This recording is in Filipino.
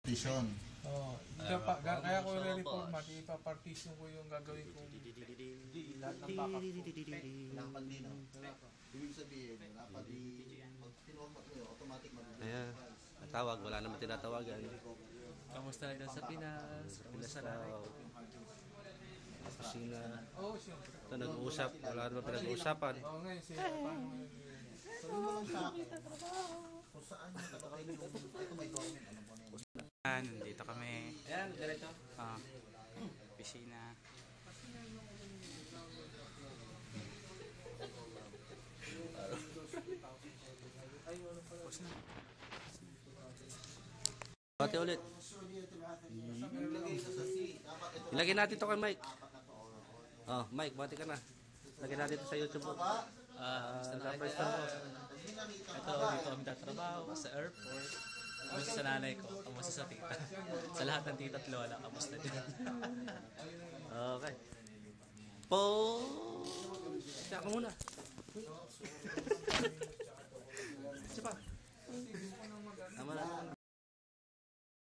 Partition. Oh, kaya ko i-reformat, ipapartition ko yung gagawin kong lahat ng backup ko. Dapat din, no? Ibig sabihin, dapat pag pinormat mo yun, automatic mag-upload. Ayan, natawag, wala naman tinatawagan. Kamusta na sa Pinas? Kamusta na? Kusina. Oo, siyempre. Ito nag-uusap, wala naman pinag-uusapan. Oo, ngayon siya, paano ngayon? Sabi mo lang sa akin, kung saan yung tatakain yung, ito may government, alam ko na yun. Nandito kami. Ayan, diretso. Piscina. Pati ulit. Ilagay natin ito kay Mike. Oh, Mike, bati ka na. Lagay natin ito sa YouTube. Surprise na po. Ito, dito kami tatrabaho sa airport. Kamusta sa nanay ko? Kamusta sa tita? Sa lahat ng tita at lola, kamusta din? Okay. Siya ka muna.